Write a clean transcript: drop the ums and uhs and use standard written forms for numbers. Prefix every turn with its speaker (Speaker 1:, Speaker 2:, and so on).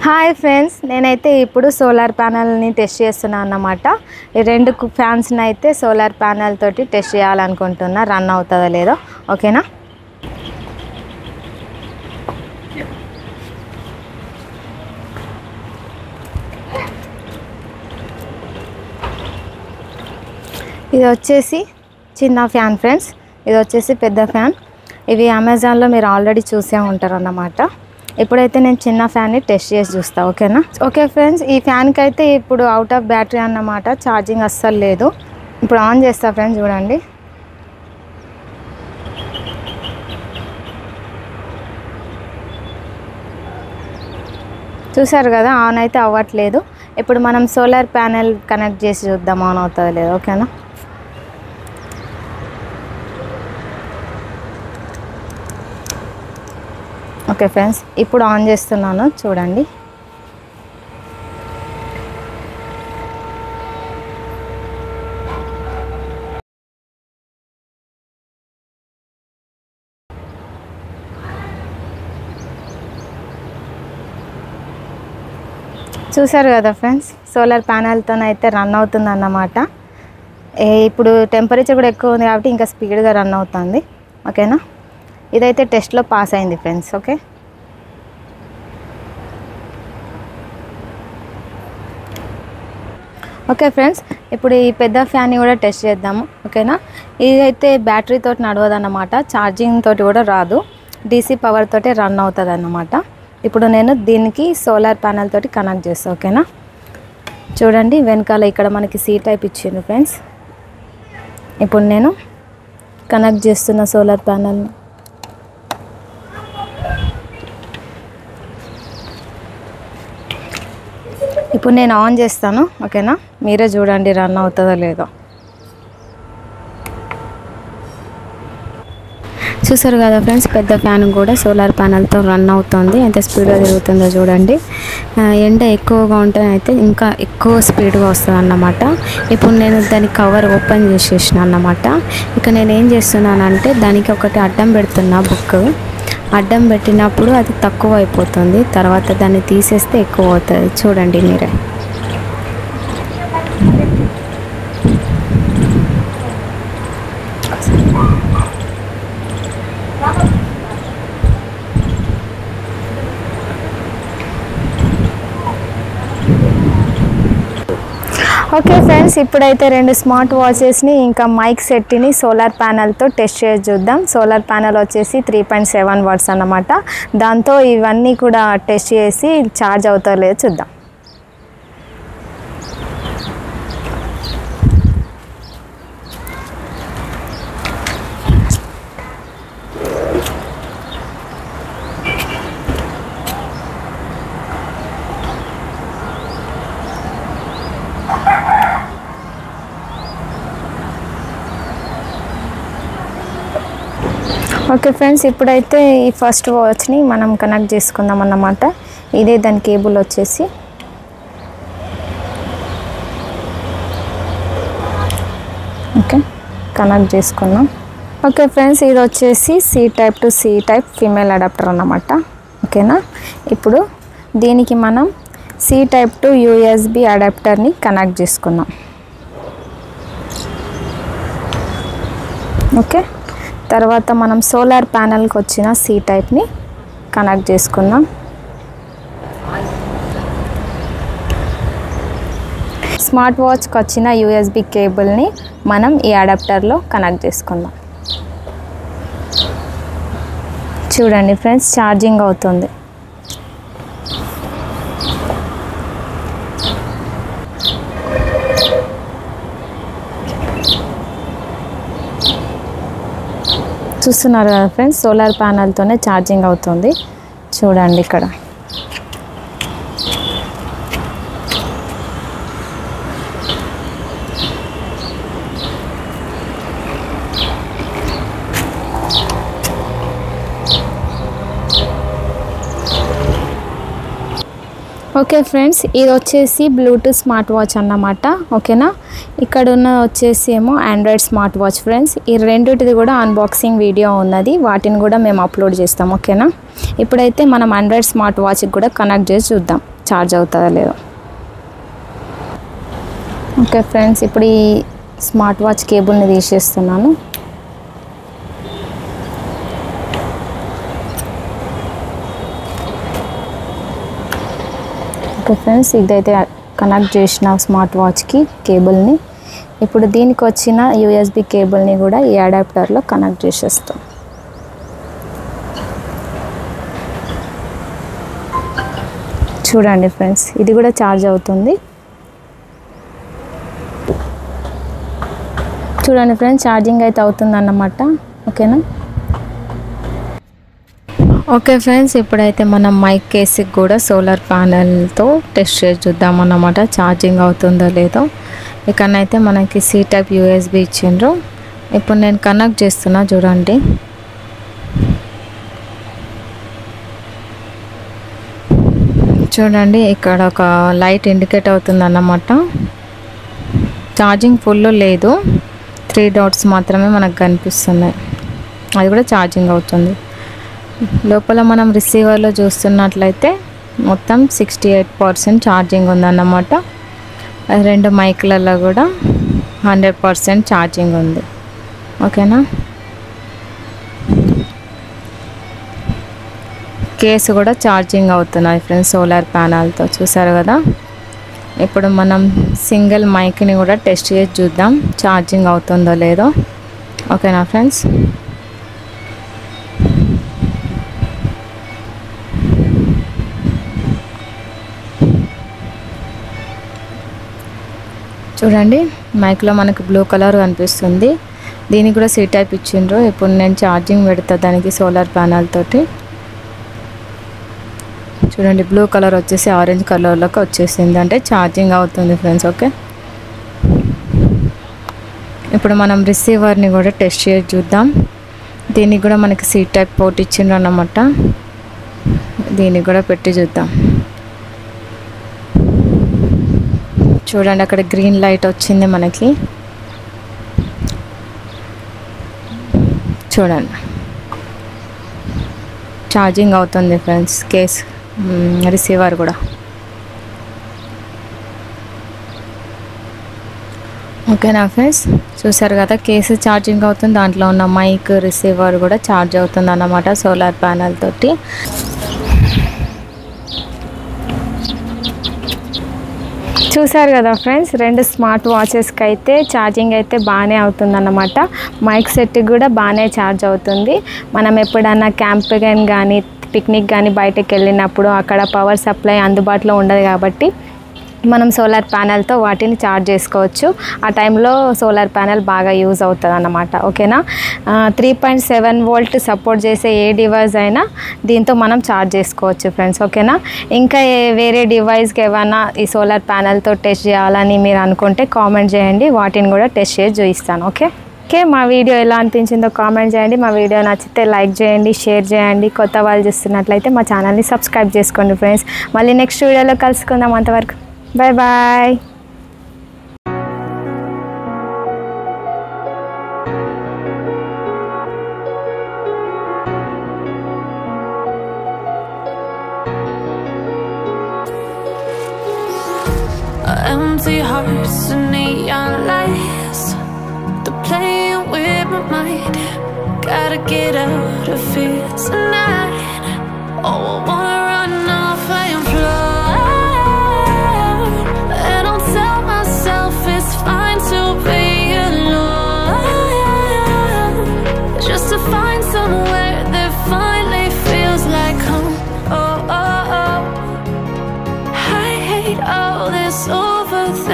Speaker 1: Hi friends, నేనైతే ఇప్పుడు solar ప్యానెల్ని test చేస్తున్నాను అన్నమాట. ఈ రెండు ఫ్యాన్స్ని అయితే సోలార్ ప్యానెల్ తోటి టెస్ట్ చేయాలనుకుంటున్నా, రన్ అవుతుందో లేదో. ఓకేనా? ఇది వచ్చేసి చిన్న ఫ్యాన్ ఫ్రెండ్స్, ఇది వచ్చేసి పెద్ద ఫ్యాన్. ఇవి అమెజాన్లో మీరు ఆల్రెడీ చూసే ఉంటారు అన్నమాట. ఇప్పుడైతే నేను చిన్న ఫ్యాన్ని టెస్ట్ చేసి చూస్తా. ఓకేనా? ఓకే ఫ్రెండ్స్, ఈ ఫ్యాన్కి అయితే ఇప్పుడు అవుట్ ఆఫ్ బ్యాటరీ అన్నమాట, ఛార్జింగ్ అస్సలు లేదు. ఇప్పుడు ఆన్ చేస్తా ఫ్రెండ్స్, చూడండి. చూసారు కదా, ఆన్ అయితే అవ్వట్లేదు. ఇప్పుడు మనం సోలార్ ప్యానెల్ కనెక్ట్ చేసి చూద్దాం ఆన్ అవుతుందో లేదు. ఓకేనా? ఓకే ఫ్రెండ్స్, ఇప్పుడు ఆన్ చేస్తున్నాను, చూడండి. చూసారు కదా ఫ్రెండ్స్, సోలార్ ప్యానెల్తోనైతే రన్ అవుతుంది అన్నమాట. ఇప్పుడు టెంపరేచర్ కూడా ఎక్కువ ఉంది కాబట్టి ఇంకా స్పీడ్గా రన్ అవుతుంది. ఓకేనా? ఇదైతే టెస్ట్లో పాస్ అయింది ఫ్రెండ్స్. ఓకే ఫ్రెండ్స్, ఇప్పుడు ఈ పెద్ద ఫ్యాన్ని కూడా టెస్ట్ చేద్దాము. ఓకేనా? ఇదైతే బ్యాటరీతో నడవదన్నమాట, ఛార్జింగ్ తోటి కూడా రాదు, డీసీ పవర్ తోటి రన్ అవుతుంది అన్నమాట. ఇప్పుడు నేను దీనికి సోలార్ ప్యానెల్ తోటి కనెక్ట్ చేస్తాను. ఓకేనా? చూడండి, వెనకాల ఇక్కడ మనకి సి టైప్ ఇచ్చింది ఫ్రెండ్స్. ఇప్పుడు నేను కనెక్ట్ చేస్తున్న సోలార్ ప్యానెల్ని. ఇప్పుడు నేను ఆన్ చేస్తాను. ఓకేనా? మీరే చూడండి రన్ అవుతుందో లేదో. చూసారు కదా ఫ్రెండ్స్, పెద్ద ఫ్యాన్ కూడా సోలార్ ప్యానెల్తో రన్ అవుతుంది. ఎంత స్పీడ్గా తిరుగుతుందో చూడండి. ఎండ ఎక్కువగా ఉంటే అయితే ఇంకా ఎక్కువ స్పీడ్గా వస్తుంది అన్నమాట. ఇప్పుడు నేను దాని కవర్ ఓపెన్ చేసేసిన అన్నమాట. ఇక నేను ఏం చేస్తున్నానంటే దానికి ఒకటి అడ్డం పెడుతున్నా, బుక్ అడ్డం పెట్టినప్పుడు అది తక్కువ అయిపోతుంది, తర్వాత దాన్ని తీసేస్తే ఎక్కువ అవుతుంది. చూడండి మీరే. ఓకే ఫ్రెండ్స్, ఇప్పుడైతే రెండు స్మార్ట్ వాచెస్ని ఇంకా మైక్ సెట్ని సోలార్ ప్యానెల్తో టెస్ట్ చేసి చూద్దాం. సోలార్ ప్యానెల్ వచ్చేసి 3.7 వాట్స్ అన్నమాట. దాంతో ఇవన్నీ కూడా టెస్ట్ చేసి ఛార్జ్ అవుతారో లేదో చూద్దాం. ఓకే ఫ్రెండ్స్, ఇప్పుడైతే ఈ ఫస్ట్ వాచ్ని మనం కనెక్ట్ చేసుకుందాం అన్నమాట. ఇదే దాని కేబుల్ వచ్చేసి. ఓకే, కనెక్ట్ చేసుకున్నాం. ఓకే ఫ్రెండ్స్, ఇది వచ్చేసి C type to C type female adapter అన్నమాట. ఓకేనా? ఇప్పుడు దీనికి మనం సి టైప్ టు యూఎస్బి అడాప్టర్ని కనెక్ట్ చేసుకుందాం. ఓకే, తర్వాత మనం సోలార్ ప్యానెల్కి వచ్చిన సి టైప్ని కనెక్ట్ చేసుకుందాం. స్మార్ట్ వాచ్కి వచ్చిన యూఎస్బి కేబుల్ని మనం ఈ అడాప్టర్లో కనెక్ట్ చేసుకుందాం. చూడండి ఫ్రెండ్స్, ఛార్జింగ్ అవుతుంది. చూస్తున్నారు కదా ఫ్రెండ్స్, సోలార్ ప్యానెల్తోనే ఛార్జింగ్ అవుతుంది. చూడండి ఇక్కడ. ఓకే ఫ్రెండ్స్, ఇది వచ్చేసి బ్లూటూత్ స్మార్ట్ వాచ్ అన్నమాట. ఓకేనా? ఇక్కడ ఉన్న వచ్చేసి ఏమో ఆండ్రాయిడ్ స్మార్ట్ వాచ్ ఫ్రెండ్స్. ఈ రెండిటిది కూడా అన్బాక్సింగ్ వీడియో ఉన్నది, వాటిని కూడా మేము అప్లోడ్ చేస్తాం. ఓకేనా? ఇప్పుడైతే మనం ఆండ్రాయిడ్ స్మార్ట్ వాచ్కి కూడా కనెక్ట్ చేసి చూద్దాం. ఛార్జ్ అవుతుందో లేదో. ఓకే ఫ్రెండ్స్, ఇప్పుడు ఈ స్మార్ట్ వాచ్ కేబుల్ని తీసేస్తున్నాను. ఓకే ఫ్రెండ్స్, ఇదైతే కనెక్ట్ చేసిన స్మార్ట్ వాచ్కి కేబుల్ని. ఇప్పుడు దీనికి వచ్చిన యూఎస్బి కేబుల్ని కూడా ఈ అడాప్టర్లో కనెక్ట్ చేసేస్తాం. చూడండి ఫ్రెండ్స్, ఇది కూడా ఛార్జ్ అవుతుంది. చూడండి ఫ్రెండ్స్, ఛార్జింగ్ అయితే అవుతుంది అన్నమాట. ఓకేనా. ఓకే ఫ్రెండ్స్, ఇప్పుడైతే మనం మైక్ కేస్కి కూడా సోలార్ ప్యానెల్తో టెస్ట్ చేసి చూద్దామన్నమాట ఛార్జింగ్ అవుతుందో లేదో. ఇక్కడనైతే మనకి సి టైప్ యూఎస్బి ఇచ్చిండ్రు. ఇప్పుడు నేను కనెక్ట్ చేస్తున్నా చూడండి. చూడండి, ఇక్కడ ఒక లైట్ ఇండికేట్ అవుతుంది అన్నమాట. ఛార్జింగ్ ఫుల్ లేదు, 3 డాట్స్ మాత్రమే మనకు కనిపిస్తున్నాయి. అది కూడా ఛార్జింగ్ అవుతుంది. లోపల మనం రిసీవర్లో చూస్తున్నట్లయితే మొత్తం 68% ఛార్జింగ్ ఉందన్నమాట. 2 మైక్లలో కూడా 100% ఛార్జింగ్ ఉంది. ఓకేనా. కేసు కూడా ఛార్జింగ్ అవుతున్నాయి ఫ్రెండ్స్ సోలార్ ప్యానల్తో, చూసారు కదా. ఇప్పుడు మనం సింగిల్ మైక్ని కూడా టెస్ట్ చేసి చూద్దాం ఛార్జింగ్ అవుతుందో లేదో. ఓకేనా ఫ్రెండ్స్. చూడండి, మైక్లో మనకు బ్లూ కలర్ కనిపిస్తుంది. దీనికి కూడా సి టైప్ ఇచ్చిండ్రు. ఇప్పుడు నేను ఛార్జింగ్ పెడతా దానికి సోలార్ ప్యానల్ తోటి. చూడండి, బ్లూ కలర్ వచ్చేసి ఆరెంజ్ కలర్లోకి వచ్చేసింది, అంటే ఛార్జింగ్ అవుతుంది ఫ్రెండ్స్. ఓకే, ఇప్పుడు మనం రిసీవర్ని కూడా టెస్ట్ చేసి చూద్దాం. దీనికి కూడా మనకి సి టైప్ పోర్ట్ ఇచ్చిండ్రు అన్నమాట. దీనికి కూడా పెట్టి చూద్దాం. చూడండి, అక్కడ గ్రీన్ లైట్ వచ్చింది మనకి. చూడండి, ఛార్జింగ్ అవుతుంది ఫ్రెండ్స్ కేస్ రిసీవర్ కూడా. ఓకేనా ఫ్రెండ్స్, చూసారు కదా కేసు ఛార్జింగ్ అవుతుంది. దాంట్లో ఉన్న మైక్ రిసీవర్ కూడా ఛార్జ్ అవుతుంది అన్నమాట సోలార్ ప్యానల్ తోటి. చూసారు కదా ఫ్రెండ్స్, 2 స్మార్ట్ వాచెస్కి అయితే ఛార్జింగ్ అయితే బాగానే అవుతుందన్నమాట. మైక్ సెట్కి కూడా బాగానే ఛార్జ్ అవుతుంది. మనం ఎప్పుడన్నా క్యాంప్ కానీ పిక్నిక్ కానీ బయటకు వెళ్ళినప్పుడు అక్కడ పవర్ సప్లై అందుబాటులో ఉండదు కాబట్టి మనం సోలార్ ప్యానెల్తో వాటిని ఛార్జ్ చేసుకోవచ్చు. ఆ టైంలో సోలార్ ప్యానెల్ బాగా యూజ్ అవుతుంది అన్నమాట. ఓకేనా. 3.7 వోల్ట్ సపోర్ట్ చేసే ఏ డివైస్ అయినా దీంతో మనం ఛార్జ్ చేసుకోవచ్చు ఫ్రెండ్స్. ఓకేనా. ఇంకా వేరే డివైస్కి ఏమైనా ఈ సోలార్ ప్యానెల్తో టెస్ట్ చేయాలని మీరు అనుకుంటే కామెంట్ చేయండి, వాటిని కూడా టెస్ట్ చేసి చూపిస్తాను. ఓకే, మా వీడియో ఎలా అనిపించిందో కామెంట్ చేయండి. మా వీడియో నచ్చితే లైక్ చేయండి, షేర్ చేయండి. కొత్త వాళ్ళు చూస్తున్నట్లయితే మా ఛానల్ని సబ్స్క్రైబ్ చేసుకోండి ఫ్రెండ్స్. మళ్ళీ నెక్స్ట్ వీడియోలో కలుసుకుందాం. అంతవరకు bye bye.
Speaker 2: Empty hearts and neon lights, they're playing with my mind. Gotta get out of here tonight. Oh, I wanna run off and fly, and I'll tell myself it's fine to be alone, just to find somewhere that finally feels like home. Oh, oh, oh, I hate all this overthinking.